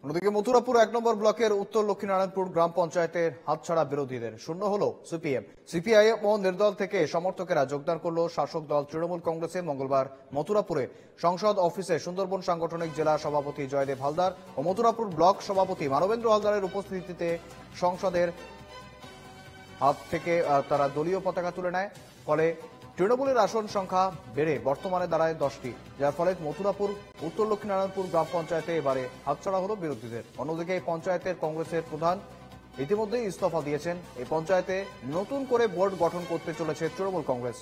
অন্যদিকে মথুরাপুর ১ নম্বর ব্লকের উত্তর লক্ষ্মীনারায়ণপুর গ্রাম পঞ্চায়েতের হাতছাড়া বিরোধীদের শূন্য হলো সিপিএম। সিপিআইএম ও নির্দল থেকে সমর্থকেরা যোগদান করল শাসক দল তৃণমূল কংগ্রেসে। মঙ্গলবার মথুরাপুরে সংসদ অফিসে সুন্দরবন সাংগঠনিক জেলা সভাপতি জয়দেব হালদার ও মথুরাপুর ব্লক সভাপতি মানবেন্দ্র হালদারের উপস্থিতিতে সংসদের হাত থেকে তারা দলীয় পতাকা তুলে নেয়। ফলে তৃণমূলের আসন সংখ্যা বেড়ে বর্তমানে দাঁড়ায় 10টি, যার ফলে মথুরাপুর উত্তর লক্ষ্মীনারায়ণপুর গ্রাম পঞ্চায়েতে এবারে হাতছাড়া হলো বিরোধীদের। অন্যদিকে এই পঞ্চায়েতের কংগ্রেসের প্রধান ইতিমধ্যেই ইস্তফা দিয়েছেন। এই পঞ্চায়েতে নতুন করে বোর্ড গঠন করতে চলেছে তৃণমূল কংগ্রেস।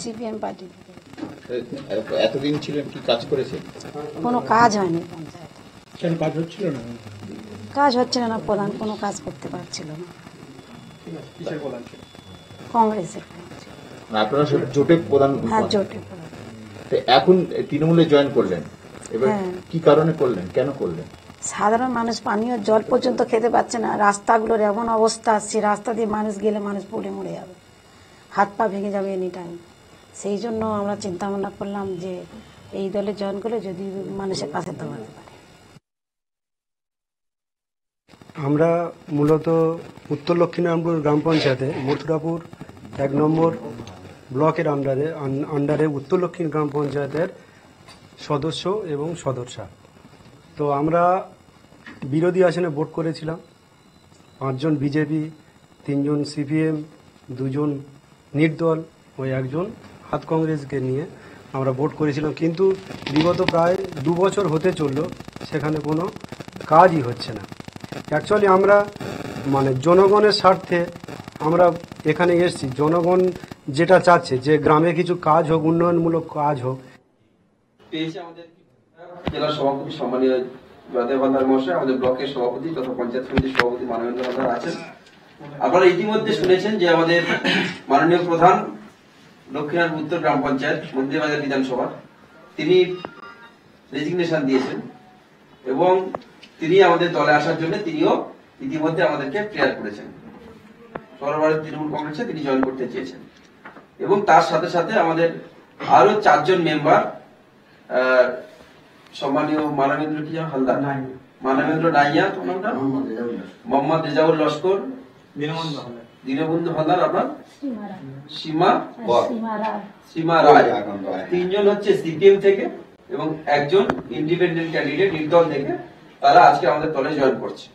সিপিএম পার্টি এতদিন ছিলেন, কি কাজ করেছে? কোনো কাজ হয়নি পঞ্চায়েতে। কেন কাজ হচ্ছিল না? কাজ হচ্ছিল না, প্রধান কোনো কাজ করতে পারছিল না। কিসের প্রধান ছিল? কংগ্রেসের আপনারা জোটের প্রধান? হ্যাঁ, জোটে প্রধান। তো এখন তৃণমূলে জয়েন করলেন, এবার হ্যাঁ। কি কারণে করলেন, কেন করলেন? সাধারণ মানুষ পানীয় জল পর্যন্ত খেতে পাচ্ছে না। রাস্তাগুলোর এমন অবস্থা, সে রাস্তা দিয়ে মানুষ গেলে মানুষ পড়ে মরে যাবে, হাত পা ভেঙে যাবে এনি টাইম। সেই জন্য আমরা চিন্তা ভাবনা করলাম যে এই দলে জয়েন করলে যদি মানুষের পাশে দাঁড়াতে পারে। আমরা মূলত উত্তর লক্ষ্মীনারায়ণপুর গ্রাম পঞ্চায়েতে মথুরাপুর ১ নম্বর ব্লকের আন্ডারে উত্তর লক্ষ্মী গ্রাম পঞ্চায়েতের সদস্য এবং সদস্যা। তো আমরা বিরোধী আসনে ভোট করেছিলাম। 5 জন বিজেপি, 3 জন সিপিএম, 2 জন নির্দল ও 1 জন হাত কংগ্রেসকে নিয়ে আমরা ভোট করেছিলাম। কিন্তু বিগত প্রায় 2 বছর হতে চলল, সেখানে কোনো কাজই হচ্ছে না। অ্যাকচুয়ালি আমরা জনগণের স্বার্থে আমরা এখানে এসেছি। জনগণ যেটা চাচ্ছে যে গ্রামে কিছু কাজ হোক, উন্নয়নমূলক কাজ হোক। পেয়েছে আমাদের জেলা সভাপতি সম্মানীয় জয়দেব হালদার মহাশয়, আমাদের ব্লকের সভাপতি তথা পঞ্চায়েত সমিতির সভাপতি মানবেন্দ্র হালদার আছেন। আপনারা ইতিমধ্যে শুনেছেন যে আমাদের মাননীয় প্রধান লক্ষ্মীনারায়ণ উত্তর গ্রাম পঞ্চায়েত মন্দিরবাজার বিধানসভা তিনি রেজিগনেশন দিয়েছেন এবং তিনি আমাদের দলে আসার জন্য তিনিও ইতিমধ্যে আমাদেরকে প্রেয়ার করেছেন। সর্বভারতীয় তৃণমূল কংগ্রেসে তিনি জয়েন করতে চেয়েছেন এবং তার সাথে সাথে আমাদের আরো 4 জন মেম্বার সম্মানীয় মানবেন্দ্র হালদার, মানবেন্দ্র নাইয়া, মোহাম্মদ রেজাউল লস্কর, দীনবন্ধু হালদার, আপনার সীমা রায়, 3 জন হচ্ছে সিপিএম থেকে এবং 1 জন ইন্ডিপেন্ডেন্ট ক্যান্ডিডেট নির্দল থেকে। তারা আজকে আমাদের দলে জয়েন করছে।